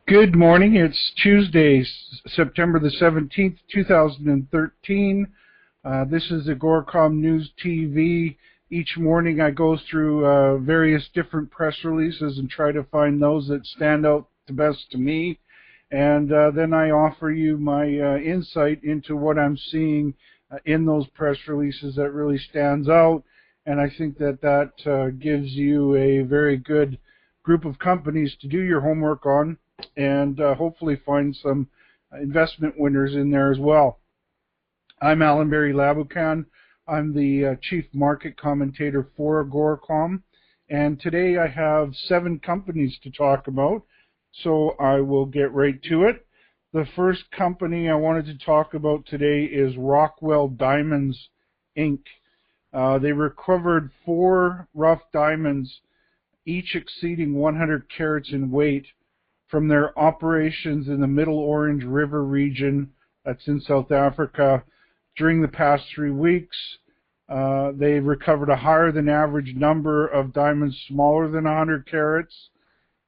Good morning. It's Tuesday, September the 17th, 2013. This is AGORACOM News TV. Each morning I go through various different press releases and try to find those that stand out the best to me. And then I offer you my insight into what I'm seeing in those press releases that really stands out. And I think that gives you a very good group of companies to do your homework on, and hopefully find some investment winners in there as well. I'm Alan Barry Labucan. I'm the Chief Market Commentator for AGORACOM, and today I have 7 companies to talk about, so I will get right to it. The first company I wanted to talk about today is Rockwell Diamonds, Inc. They recovered 4 rough diamonds, each exceeding 100 carats in weight, from their operations in the Middle Orange River region, that's in South Africa, during the past 3 weeks. They recovered a higher than average number of diamonds smaller than 100 carats,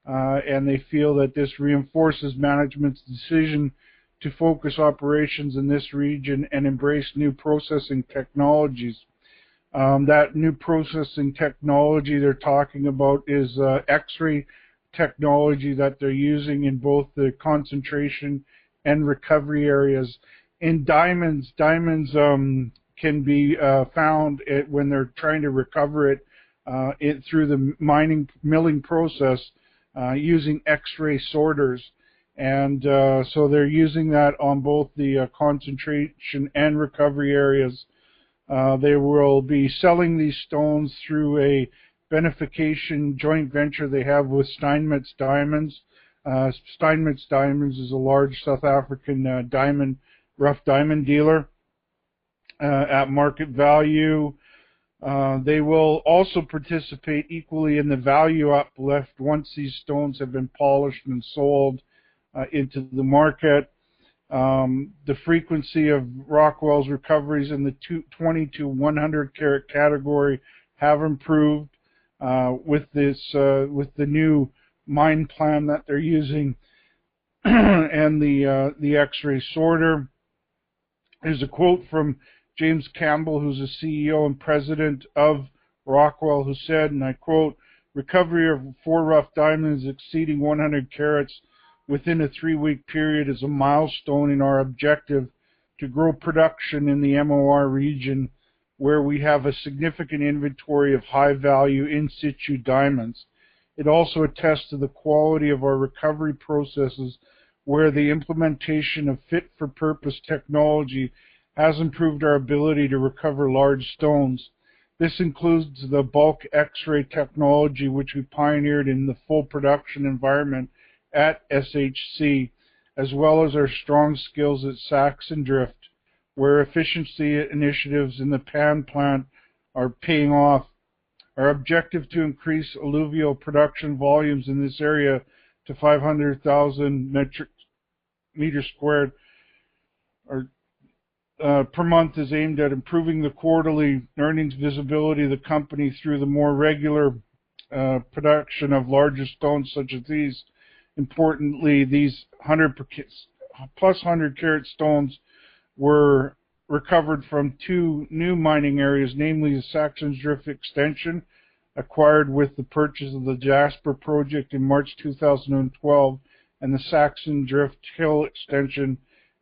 and they feel that this reinforces management's decision to focus operations in this region and embrace new processing technologies. That new processing technology they're talking about is X-ray technology that they're using in both the concentration and recovery areas. In diamonds can be found when they're trying to recover it through the milling process using X-ray sorters, and so they're using that on both the concentration and recovery areas. They will be selling these stones through a beneficiation joint venture they have with Steinmetz Diamonds. Steinmetz Diamonds is a large South African rough diamond dealer at market value. They will also participate equally in the value uplift once these stones have been polished and sold into the market. The frequency of Rockwell's recoveries in the 20 to 100 carat category have improved with the new mine plan that they're using and the X-ray sorter. There's a quote from James Campbell, who's the CEO and president of Rockwell, who said, and I quote, "Recovery of 4 rough diamonds exceeding 100 carats within a 3-week period is a milestone in our objective to grow production in the MOR region, where we have a significant inventory of high-value in-situ diamonds. It also attests to the quality of our recovery processes, where the implementation of fit-for-purpose technology has improved our ability to recover large stones. This includes the bulk X-ray technology, which we pioneered in the full production environment at SHC, as well as our strong skills at Saxon Drift, where efficiency initiatives in the Pan plant are paying off. Our objective to increase alluvial production volumes in this area to 500,000 metric meters squared per month is aimed at improving the quarterly earnings visibility of the company through the more regular production of larger stones such as these. Importantly, these 100 carat stones were recovered from 2 new mining areas, namely the Saxon Drift extension, acquired with the purchase of the Jasper project in March 2012, and the Saxon Drift Hill extension,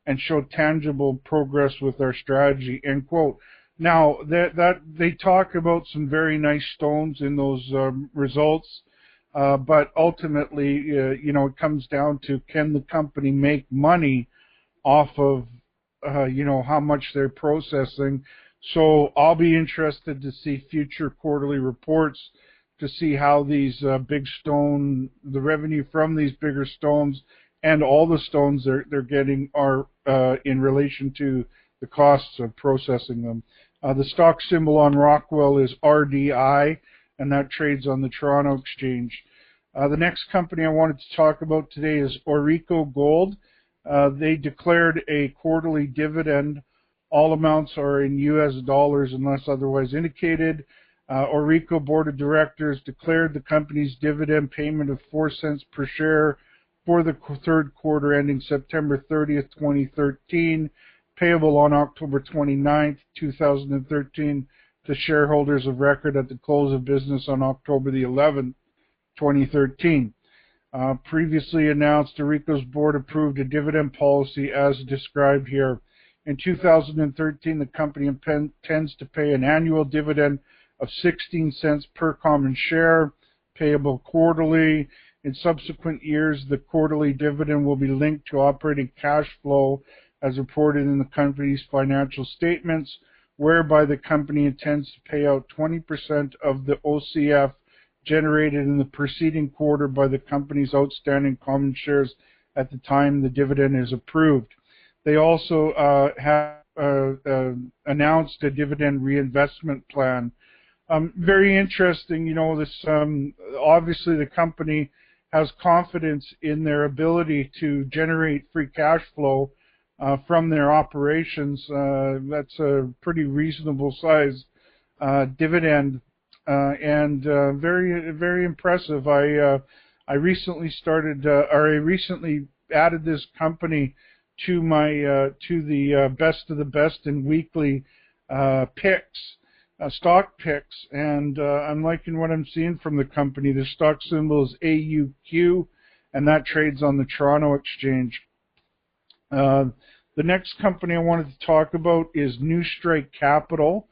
and show tangible progress with our strategy," end quote. Now, that they talk about some very nice stones in those results, but ultimately, it comes down to, can the company make money off of how much they're processing. So I'll be interested to see future quarterly reports to see how these the revenue from these bigger stones and all the stones they're getting are in relation to the costs of processing them. The stock symbol on Rockwell is RDI, and that trades on the Toronto Exchange. The next company I wanted to talk about today is AuRico Gold. They declared a quarterly dividend. All amounts are in US dollars unless otherwise indicated. AuRico Board of Directors declared the company's dividend payment of 4 cents per share for the third quarter ending September 30th, 2013, payable on October 29th, 2013, to shareholders of record at the close of business on October the 11th, 2013. Previously announced, AuRico's board approved a dividend policy as described here. In 2013, the company intends to pay an annual dividend of 16 cents per common share, payable quarterly. In subsequent years, the quarterly dividend will be linked to operating cash flow as reported in the company's financial statements, whereby the company intends to pay out 20% of the OCF generated in the preceding quarter by the company's outstanding common shares at the time the dividend is approved. They also have announced a dividend reinvestment plan. Very interesting, you know, this obviously the company has confidence in their ability to generate free cash flow from their operations. That's a pretty reasonable size dividend, and very impressive. I recently added this company to my to the best of the best in weekly picks, stock picks, and I'm liking what I'm seeing from the company. The stock symbol is AUQ, and that trades on the Toronto Exchange. The next company I wanted to talk about is Newstrike Capital.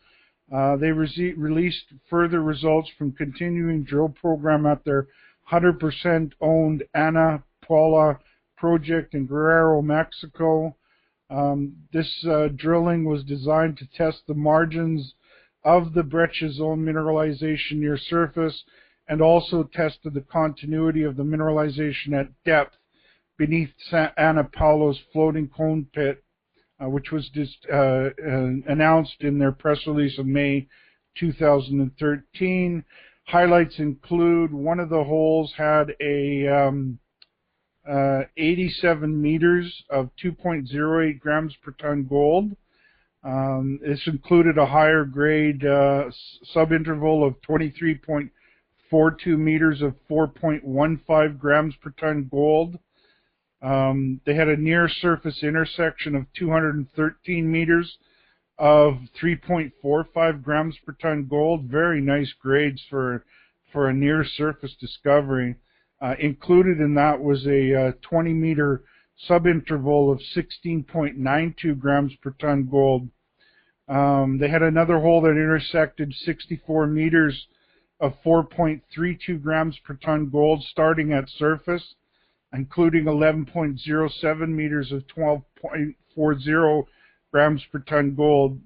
They released further results from continuing drill program at their 100% owned Ana Paula project in Guerrero, Mexico. This drilling was designed to test the margins of the breccia zone mineralization near surface, and also tested the continuity of the mineralization at depth beneath Ana Paula's floating cone pit, which was announced in their press release of May 2013. Highlights include one of the holes had a 87 meters of 2.08 grams per ton gold. This included a higher grade subinterval of 23.42 meters of 4.15 grams per ton gold. They had a near surface intersection of 213 meters of 3.45 grams per ton gold. Very nice grades for a near surface discovery. Included in that was a 20 meter subinterval of 16.92 grams per ton gold. They had another hole that intersected 64 meters of 4.32 grams per ton gold starting at surface, including 11.07 meters of 12.40 grams per ton gold.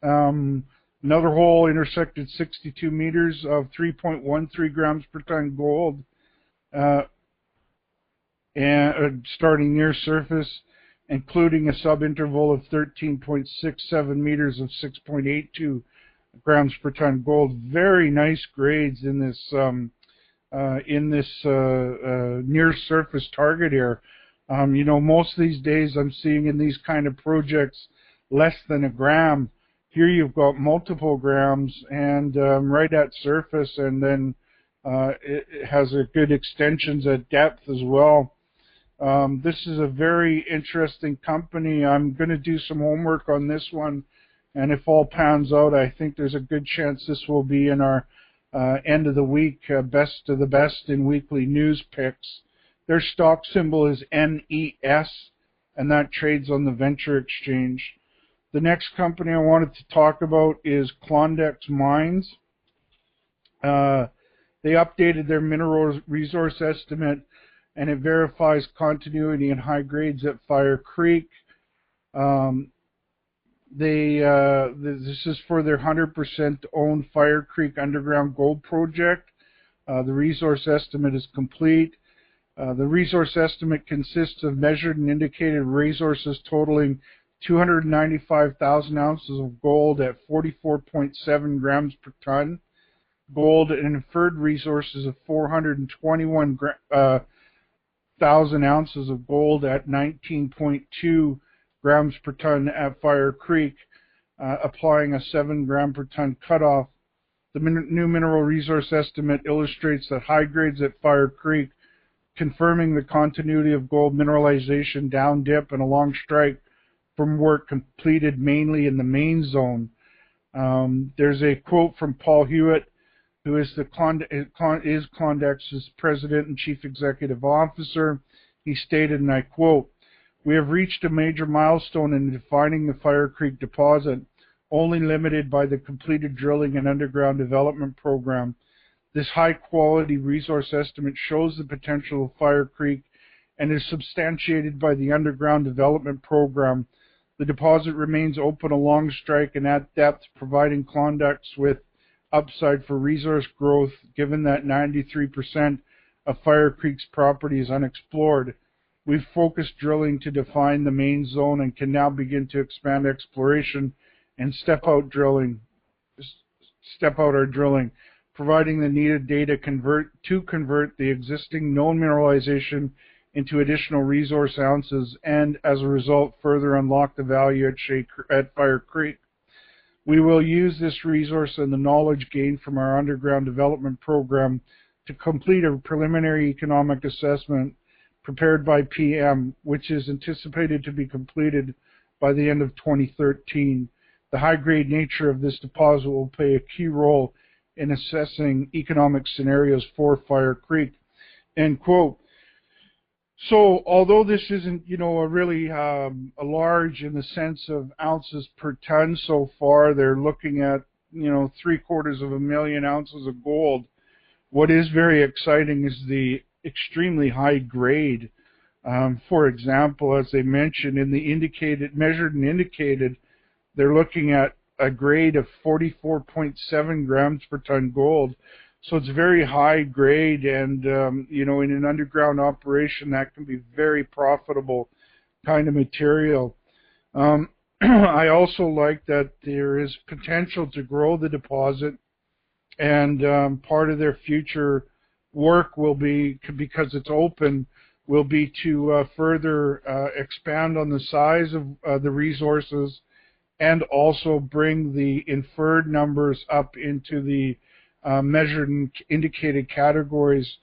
Another hole intersected 62 meters of 3.13 grams per ton gold, and starting near surface, including a subinterval of 13.67 meters of 6.82 grams per ton gold. Very nice grades in this near surface target here. You know, most of these days I'm seeing in these kind of projects less than a gram. Here you've got multiple grams, and right at surface, and then it has a good extensions at depth as well. This is a very interesting company. I'm going to do some homework on this one, and if all pans out, I think there's a good chance this will be in our end of the week best of the best in weekly news picks. Their stock symbol is NES, and that trades on the Venture Exchange. The next company I wanted to talk about is Klondex Mines. They updated their mineral resource estimate, and it verifies continuity and high grades at Fire Creek. This is for their 100% owned Fire Creek underground gold project. The resource estimate is complete. The resource estimate consists of measured and indicated resources totaling 295,000 ounces of gold at 44.7 grams per ton gold, and inferred resources of 421,000 ounces of gold at 19.2 grams per ton at Fire Creek, applying a 7 gram per ton cutoff. The new mineral resource estimate illustrates that high grades at Fire Creek confirming the continuity of gold mineralization down dip and along strike from work completed mainly in the main zone. There's a quote from Paul Hewitt, who is Klondex's president and chief executive officer. He stated, and I quote, "We have reached a major milestone in defining the Fire Creek deposit, only limited by the completed drilling and underground development program. This high-quality resource estimate shows the potential of Fire Creek and is substantiated by the underground development program. The deposit remains open along strike and at depth, providing Klondex with upside for resource growth, given that 93% of Fire Creek's property is unexplored. We've focused drilling to define the main zone and can now begin to expand exploration and step out our drilling, providing the needed data to convert the existing known mineralization into additional resource ounces and, as a result, further unlock the value at Fire Creek. We will use this resource and the knowledge gained from our underground development program to complete a preliminary economic assessment prepared by PM, which is anticipated to be completed by the end of 2013. The high-grade nature of this deposit will play a key role in assessing economic scenarios for Fire Creek." End quote. So, although this isn't, a really a large in the sense of ounces per ton so far, they're looking at, 750,000 ounces of gold. What is very exciting is the extremely high grade. For example, as they mentioned in the measured and indicated, they're looking at a grade of 44.7 grams per ton gold. So it's very high grade, and in an underground operation that can be very profitable kind of material. I also like that there is potential to grow the deposit, and part of their future work will be, because it's open, will be to further expand on the size of the resources and also bring the inferred numbers up into the measured and indicated categories.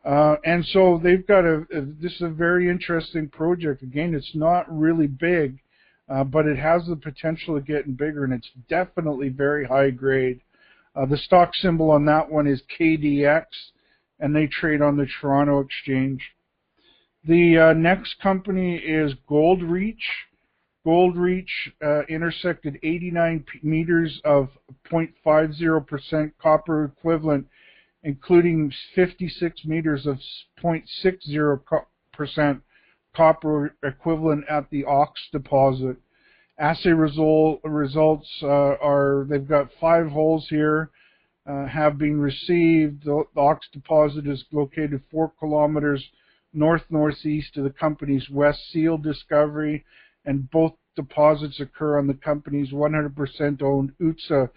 And so they've got this is a very interesting project. Again, it's not really big, but it has the potential of getting bigger, and it's definitely very high grade. The stock symbol on that one is KDX, and they trade on the Toronto Exchange. The next company is Gold Reach. Gold Reach intersected 89 meters of 0.50% copper equivalent, including 56 meters of 0.60% copper equivalent at the Ox deposit. Assay results are, they've got 5 holes here, have been received. The Ox deposit is located 4 kilometers north-northeast of the company's West Seal discovery, and both deposits occur on the company's 100% owned UTSA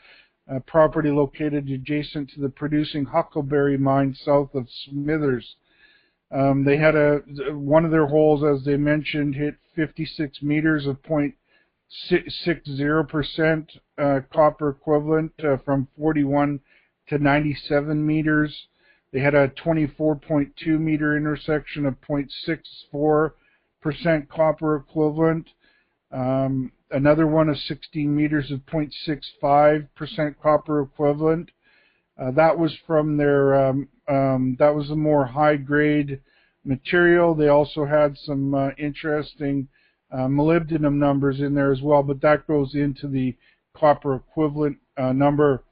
property located adjacent to the producing Huckleberry mine south of Smithers. They had one of their holes, as they mentioned, hit 56 meters of 0.60% copper equivalent from 41 to 97 meters. They had a 24.2 meter intersection of 0.64% copper equivalent. Another one of 16 meters of 0.65% copper equivalent. That was from their, that was a more high-grade material. They also had some interesting molybdenum numbers in there as well, but that goes into the copper equivalent number.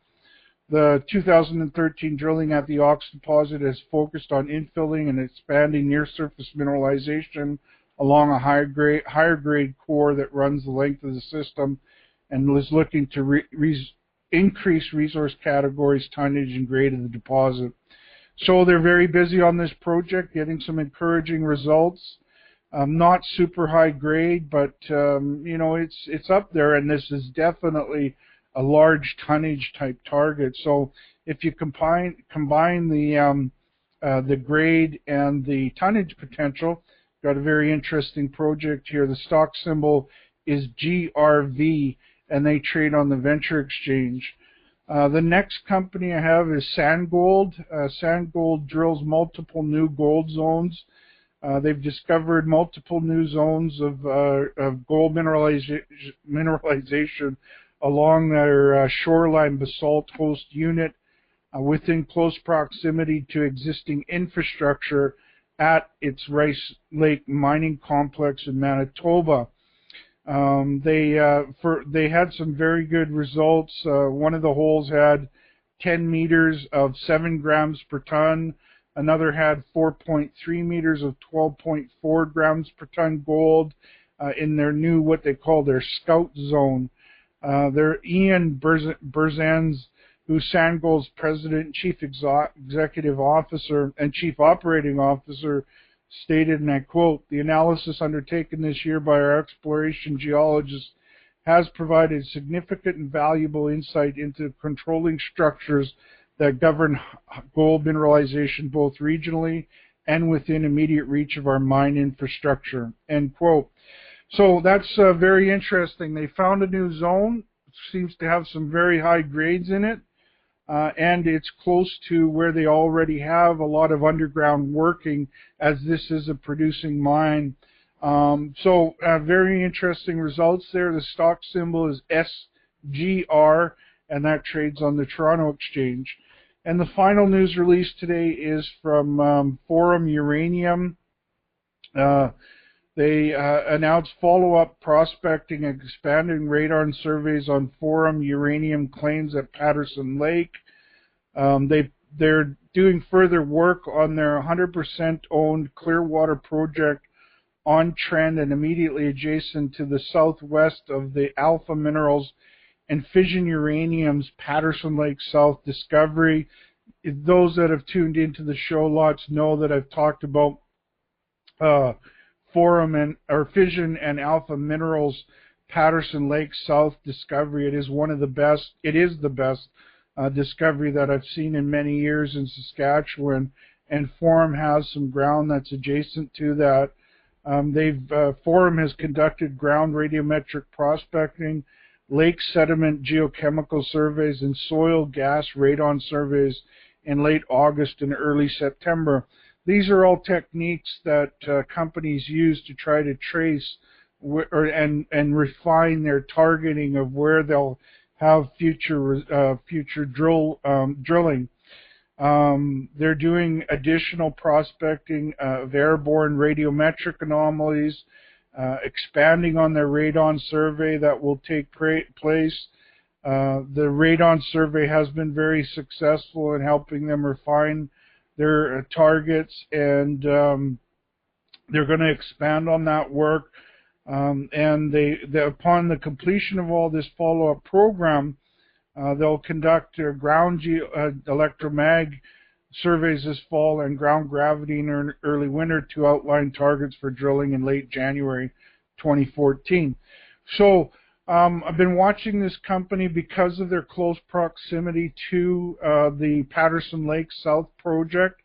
The 2013 drilling at the Ox deposit has focused on infilling and expanding near-surface mineralization along a higher grade core that runs the length of the system, and was looking to increase resource categories, tonnage, and grade of the deposit. So they're very busy on this project, getting some encouraging results. Not super high grade, but it's up there, and this is definitely a large tonnage type target. So if you combine the grade and the tonnage potential, got a very interesting project here. The stock symbol is GRV, and they trade on the Venture Exchange. The next company I have is SandGold. SandGold drills multiple new gold zones. They've discovered multiple new zones of gold mineralization along their shoreline basalt host unit within close proximity to existing infrastructure at its Rice Lake mining complex in Manitoba. They had some very good results. One of the holes had 10 meters of 7 grams per ton. Another had 4.3 meters of 12.4 grams per ton gold in their new, what they call their scout zone. Their Ian Berzans, who's SandGold's president, chief executive officer, and chief operating officer, stated, and I quote, "The analysis undertaken this year by our exploration geologists has provided significant and valuable insight into controlling structures that govern gold mineralization both regionally and within immediate reach of our mine infrastructure," end quote. So that's very interesting. They found a new zone. It seems to have some very high grades in it. And it's close to where they already have a lot of underground working, as this is a producing mine. So very interesting results there. The stock symbol is SGR, and that trades on the Toronto Exchange. And the final news release today is from Forum Uranium. They announced follow-up prospecting and expanding radar surveys on Forum Uranium claims at Patterson Lake. They're doing further work on their 100% owned Clearwater project on trend and immediately adjacent to the southwest of the Alpha Minerals and Fission Uranium's Patterson Lake South discovery. Those that have tuned into the show lots know that I've talked about Fission and Alpha Minerals Patterson Lake South discovery. It is one of the best. It is the best discovery that I've seen in many years in Saskatchewan, and Forum has some ground that's adjacent to that. Forum has conducted ground radiometric prospecting, lake sediment geochemical surveys, and soil gas radon surveys in late August and early September. These are all techniques that companies use to try to trace and refine their targeting of where they'll have future drilling. They're doing additional prospecting of airborne radiometric anomalies, expanding on their radon survey that will take place. The radon survey has been very successful in helping them refine their targets, and they're going to expand on that work. And upon the completion of all this follow-up program, they'll conduct ground electromag surveys this fall and ground gravity in early winter to outline targets for drilling in late January 2014. So I've been watching this company because of their close proximity to the Patterson Lake South project.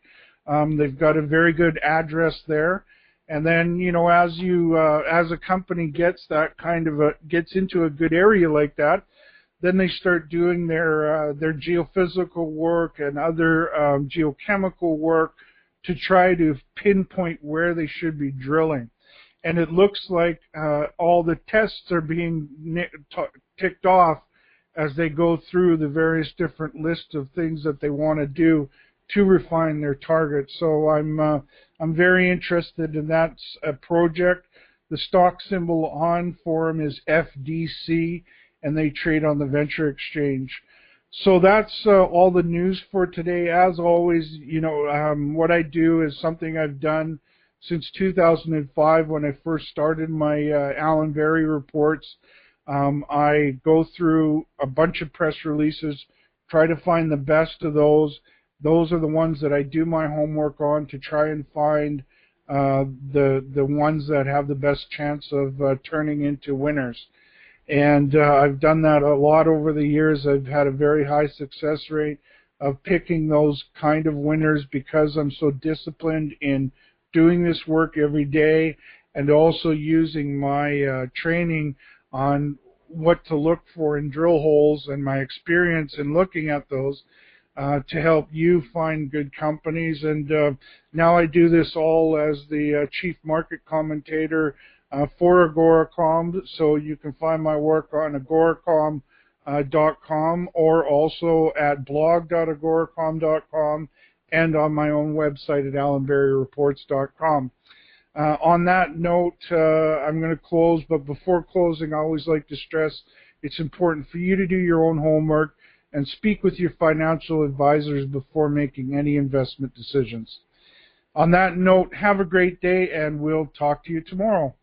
They've got a very good address there. And then, you know, as a company gets into a good area like that, then they start doing their geophysical work and other geochemical work to try to pinpoint where they should be drilling. And it looks like all the tests are being ticked off as they go through the various different lists of things that they want to do to refine their targets. So I'm very interested in that project. The stock symbol on Forum is FDC, and they trade on the Venture Exchange. So that's all the news for today. As always, you know, what I do is something I've done since 2005 when I first started my Allen Berry reports. I go through a bunch of press releases, try to find the best of those. Those are the ones that I do my homework on to try and find the ones that have the best chance of turning into winners. And I've done that a lot over the years. I've had a very high success rate of picking those kind of winners because I'm so disciplined in doing this work every day, and also using my training on what to look for in drill holes and my experience in looking at those to help you find good companies. And now I do this all as the chief market commentator for AGORACOM, so you can find my work on agoracom.com or also at blog.agoracom.com and on my own website at allenberryreports.com. On that note, I'm going to close, but before closing, I always like to stress it's important for you to do your own homework and speak with your financial advisors before making any investment decisions. On that note, have a great day, and we'll talk to you tomorrow.